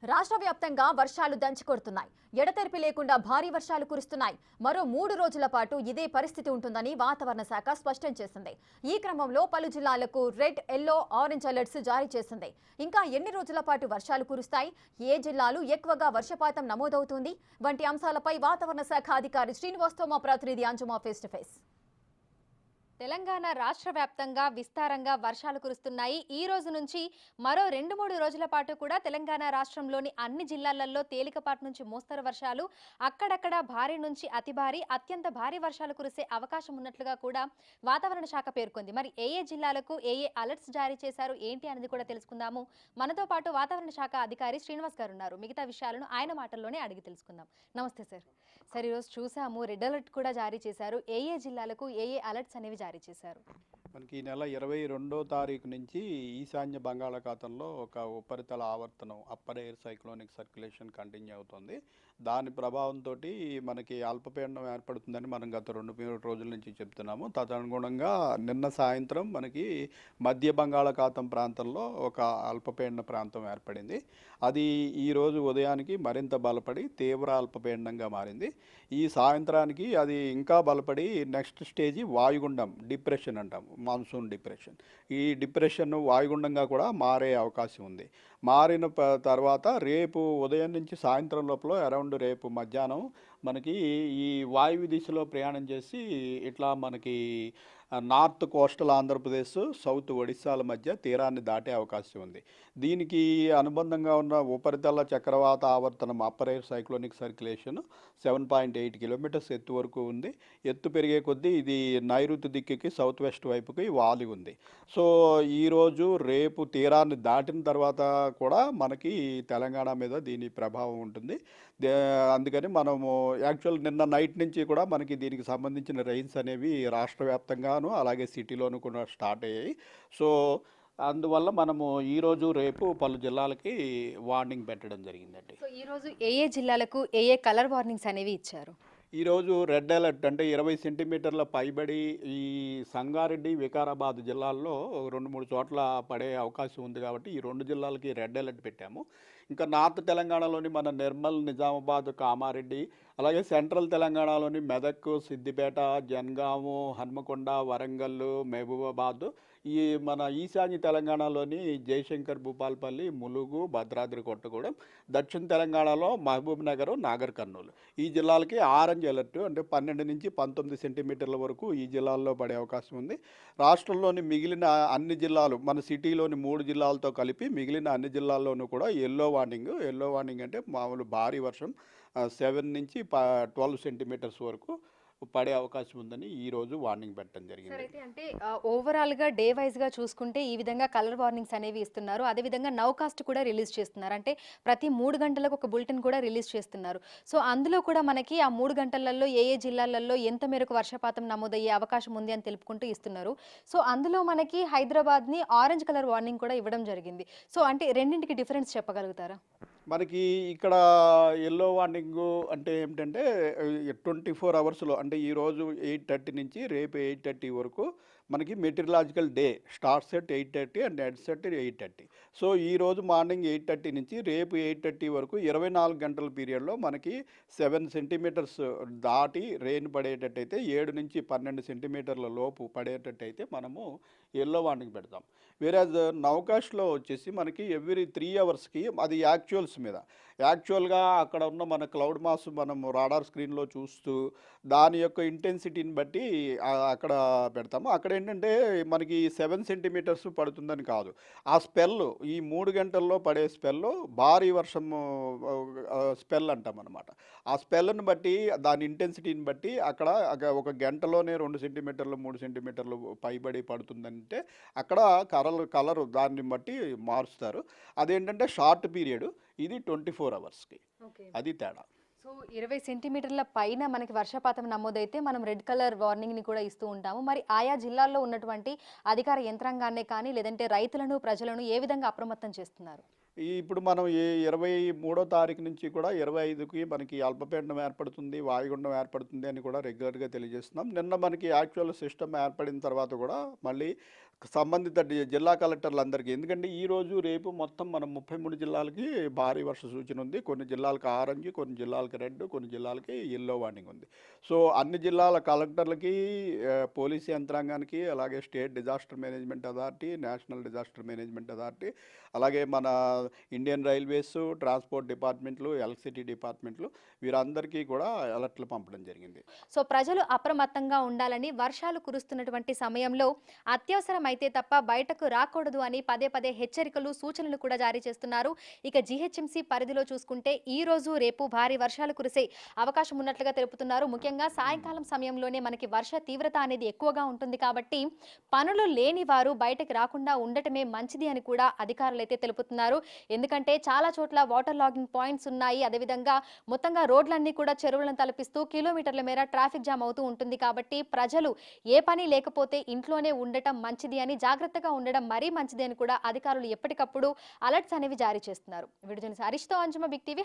రాష్ట్ర వ్యాప్తంగా వర్షాలు దంచుకొడుతున్నాయి. ఎడతెరిపి లేకుండా భారీ వర్షాలు కురుస్తున్నాయి. మరో 3 రోజుల పాటు ఇదే పరిస్థితి ఉంటుందని వాతావరణ శాఖ స్పష్టం చేసింది. ఈ క్రమంలో పలు జిల్లాలకు రెడ్, ఎల్లో, ఆరెంజ్ అలర్ట్స్ జారీ చేసింది. ఇంకా ఎన్ని రోజుల పాటు వర్షాలు కురుస్తాయి, ఏ జిల్లాలు ఎక్కువగా వర్షపాతం నమోదవుతుంది వంటి అంశాలపై వాతావరణ శాఖ అధికారి శ్రీనివాస్తో మా ప్రతినిధి అంజుమా ఫేస్ టు ఫేస్. తెలంగాణ రాష్ట్ర వ్యాప్తంగా విస్తారంగా వర్షాలు కురుస్తున్నాయి. ఈ రోజు నుంచి మరో 2-3 రోజుల పాటు కూడా తెలంగాణ రాష్ట్రంలోని అన్ని జిల్లాలలో తేలికపాటి నుంచి మోస్తరు వర్షాలు, అక్కడక్కడ భారీ నుంచి అతి భారీ, అత్యంత భారీ వర్షాలు కురిసే అవకాశం ఉన్నట్లుగా కూడా వాతావరణ శాఖ పేర్కొంది. మరి ఏ జిల్లాలకు ఏ అలర్ట్స్ జారీ చేశారు ఏంటి అనేది కూడా తెలుసుకుందాము. మనతో పాటు వాతావరణ శాఖ అధికారి శ్రీనివాస్ గారు ఉన్నారు. మిగతా విషయాలను ఆయన మాటల్లోనే అడిగి తెలుసుకుందాం. నమస్తే సార్. సార్, ఈరోజు చూసాము రెడ్ అలర్ట్ కూడా జారీ చేశారు. ఏ జిల్లాలకు ఏ అలర్ట్స్ అనేవి జారీ చేశారు? మనకి ఈ నెల 22వ తారీఖు నుంచి ఈశాన్య బంగాళాఖాతంలో ఒక ఉపరితల ఆవర్తనం upper air cyclonic circulation continue అవుతుంది. దాని ప్రభావంతో మనకి అల్పపీడనం ఏర్పడుతుందని మనం గత 2-3 రోజుల నుంచి చెప్తున్నాము. తదనుగుణంగా నిన్న సాయంత్రం మనకి మధ్య బంగాళాఖాతం ప్రాంతంలో ఒక అల్పపీడన ప్రాంతం ఏర్పడింది. అది ఈరోజు ఉదయానికి మరింత బలపడి తీవ్ర అల్పపీడనంగా మారింది. ఈ సాయంత్రానికి అది ఇంకా బలపడి నెక్స్ట్ స్టేజి వాయుగుండం డిప్రెషన్ అంటాము, మాన్సూన్ డిప్రెషన్. ఈ డిప్రెషన్ వాయుగుండంగా కూడా మారే అవకాశం ఉంది. మారిన తర్వాత రేపు ఉదయం నుంచి సాయంత్రం లోపల అరౌండ్ రేపు మధ్యాహ్నం మనకి ఈ వాయువ్య దిశలో ప్రయాణం చేసి ఇట్లా మనకి నార్త్ కోస్టల్ ఆంధ్రప్రదేశ్, సౌత్ ఒడిశాల మధ్య తీరాన్ని దాటే అవకాశం ఉంది. దీనికి అనుబంధంగా ఉన్న ఉపరితల చక్రవాత ఆవర్తనం upper air cyclonic circulation 7.8 kilometres ఎత్తు వరకు ఉంది. ఎత్తు పెరిగే కొద్దీ ఇది నైరుతి దిక్కుకి సౌత్ వెస్ట్ వైపుకి వాలి ఉంది. సో ఈరోజు రేపు తీరాన్ని దాటిన తర్వాత కూడా మనకి తెలంగాణ మీద దీని ప్రభావం ఉంటుంది. అందుకని మనము యాక్చువల్ నిన్న నైట్ నుంచి కూడా మనకి దీనికి సంబంధించిన రైన్స్ అనేవి రాష్ట్ర వ్యాప్తంగాను అలాగే సిటీలోను కూడా స్టార్ట్ అయ్యాయి. సో అందువల్ల మనము ఈరోజు రేపు పలు జిల్లాలకి వార్నింగ్ పెట్టడం జరిగిందండి. సో ఈరోజు ఏ జిల్లాలకు ఏ కలర్ వార్నింగ్స్ అనేవి ఇచ్చారు? ఈరోజు రెడ్ అలర్ట్ అంటే 20 సెంటీమీటర్ల పైబడి ఈ సంగారెడ్డి, వికారాబాద్ జిల్లాల్లో 2-3 చోట్ల పడే అవకాశం ఉంది. కాబట్టి ఈ 2 జిల్లాలకి రెడ్ అలర్ట్ పెట్టాము. ఇంకా నార్త్ తెలంగాణలోని మన నిర్మల్, నిజామాబాద్, కామారెడ్డి, అలాగే సెంట్రల్ తెలంగాణలోని మెదక్, సిద్దిపేట, జనగాము, హన్మకొండ, వరంగల్, మహబూబాబాద్, ఈ మన ఈశాన్య తెలంగాణలోని జయశంకర్, భూపాల్పల్లి, ములుగు, భద్రాద్రి కొత్తగూడెం, దక్షిణ తెలంగాణలో మహబూబ్ నగర్, నాగర్ కర్నూలు ఈ జిల్లాలకి ఆరెంజ్ అలర్ట్ అంటే 12 నుంచి 19 సెంటీమీటర్ల వరకు ఈ జిల్లాల్లో పడే అవకాశం ఉంది. రాష్ట్రంలోని మిగిలిన అన్ని జిల్లాలు, మన సిటీలోని 3 జిల్లాలతో కలిపి మిగిలిన అన్ని జిల్లాల్లోనూ కూడా ఎల్లో వార్నింగ్ అంటే మామూలు భారీ వర్షం 7 నుంచి 12 సెంటీమీటర్స్ వరకు పడే అవకాశం ఉందని ఈరోజు వార్నింగ్ పెట్టడం జరిగింది. అయితే అంటే ఓవరాల్గా డే వైజ్గా చూసుకుంటే ఈ విధంగా కలర్ వార్నింగ్స్ అనేవి ఇస్తున్నారు. అదేవిధంగా నౌకాస్ట్ కూడా రిలీజ్ చేస్తున్నారు. అంటే ప్రతి 3 గంటలకు ఒక బులెటిన్ కూడా రిలీజ్ చేస్తున్నారు. సో అందులో కూడా మనకి ఆ 3 గంటలలో ఏ జిల్లాలలో ఎంత మేరకు వర్షపాతం నమోదయ్యే అవకాశం ఉంది అని తెలుపుకుంటూ ఇస్తున్నారు. సో అందులో మనకి హైదరాబాద్ని ఆరెంజ్ కలర్ వార్నింగ్ కూడా ఇవ్వడం జరిగింది. సో అంటే రెండింటికి డిఫరెన్స్ చెప్పగలుగుతారా? మనకి ఇక్కడ ఎల్లో వార్నింగ్ అంటే ఏమిటంటే 24 అవర్స్లో అంటే ఈరోజు 8:30 నుంచి రేపు 8:30 వరకు మనకి meteorological day starts at 8:30 and ends at 8:30. So ఈరోజు మార్నింగ్ 8:30 నుంచి రేపు 8:30 వరకు 24 గంటల పీరియడ్లో మనకి 7 సెంటీమీటర్స్ దాటి రెయిన్ పడేటట్టయితే 7 నుంచి 12 సెంటీమీటర్ల లోపు పడేటట్టయితే మనము ఎల్లో వార్నింగ్ పెడతాం. వేరేజ్ నౌకాష్లో వచ్చేసి మనకి ఎవ్రీ 3 అవర్స్కి అది యాక్చువల్గా అక్కడ ఉన్న మన క్లౌడ్ మాస్ మనం రాడార్ స్క్రీన్లో చూస్తూ దాని యొక్క ఇంటెన్సిటీని బట్టి అక్కడ పెడతాము. అక్కడ ఏంటంటే మనకి 7 సెంటీమీటర్స్ పడుతుందని కాదు, ఆ స్పెల్ ఈ 3 గంటల్లో పడే స్పెల్ భారీ వర్షం స్పెల్ అంటాం అనమాట. ఆ స్పెల్ని బట్టి దాని ఇంటెన్సిటీని బట్టి అక్కడ ఒక గంటలోనే 2 సెంటీమీటర్లు 3 సెంటీమీటర్లు పైబడి పడుతుందంటే అక్కడ కలరు దాన్ని బట్టి మారుస్తారు. అదేంటంటే షార్ట్ పీరియడ్, ఇది 24 అవర్స్కి, అది తేడా. సో 20 సెంటీమీటర్ల పైన మనకి వర్షపాతం నమోదైతే మనం రెడ్ కలర్ వార్నింగ్ని కూడా ఇస్తూ ఉంటాము. మరి ఆయా జిల్లాల్లో ఉన్నటువంటి అధికార యంత్రాంగాన్నే కానీ లేదంటే రైతులను, ప్రజలను ఏ విధంగా అప్రమత్తం చేస్తున్నారు? ఇప్పుడు మనం 23వ తారీఖు నుంచి కూడా 25కి మనకి అల్పపీడనం ఏర్పడుతుంది, వాయుగుండం ఏర్పడుతుంది అని కూడా రెగ్యులర్గా తెలియజేస్తున్నాం. నిన్న మనకి యాక్చువల్ సిస్టమ్ ఏర్పడిన తర్వాత కూడా మళ్ళీ సంబంధిత జిల్లా కలెక్టర్లందరికీ. ఎందుకంటే ఈరోజు, రేపు మొత్తం మనం 33 జిల్లాలకి భారీ వర్ష సూచన ఉంది. కొన్ని జిల్లాలకు ఆరెంజ్, కొన్ని జిల్లాలకి రెడ్, కొన్ని జిల్లాలకి యెల్లో వార్నింగ్ ఉంది. సో అన్ని జిల్లాల కలెక్టర్లకి, పోలీస్ యంత్రాంగానికి, అలాగే state disaster management authority, national disaster management authority, అలాగే మన ఇండియన్ రైల్వేస్, ట్రాన్స్పోర్ట్ డిపార్ట్మెంట్లు, ఎలక్ట్రిసిటీ డిపార్ట్మెంట్లు వీరందరికీ కూడా అలర్ట్లు పంపడం జరిగింది. సో ప్రజలు అప్రమత్తంగా ఉండాలని, వర్షాలు కురుస్తున్నటువంటి సమయంలో అత్యవసరం అయితే తప్ప బయటకు రాకూడదు అని పదే పదే హెచ్చరికలు, సూచనలు కూడా జారీ చేస్తున్నారు. ఇక జీహెచ్ఎంసీ పరిధిలో చూసుకుంటే ఈ రోజు, రేపు భారీ వర్షాలు కురిసే అవకాశం ఉన్నట్లుగా తెలుపుతున్నారు. ముఖ్యంగా సాయంకాలం సమయంలోనే మనకి వర్ష తీవ్రత అనేది ఎక్కువగా ఉంటుంది కాబట్టి పనులు లేని వారు బయటకు రాకుండా ఉండటమే మంచిది అని కూడా అధికారులు అయితే తెలుపుతున్నారు. ఎందుకంటే చాలా చోట్ల వాటర్ లాగింగ్ పాయింట్స్ ఉన్నాయి. అదేవిధంగా మొత్తంగా రోడ్లన్నీ కూడా చెరువులను తలపిస్తూ కిలోమీటర్ల మేర ట్రాఫిక్ జామ్ అవుతూ ఉంటుంది. కాబట్టి ప్రజలు ఏ పని లేకపోతే ఇంట్లోనే ఉండటం మంచిది అని, జాగ్రత్తగా ఉండడం మరీ మంచిది అని కూడా అధికారులు ఎప్పటికప్పుడు అలర్ట్స్ అనేవి జారీ చేస్తున్నారు. వీడియో జర్నలిస్ట్ హరీష్తో అంజుమ, బిగ్ టీవీ.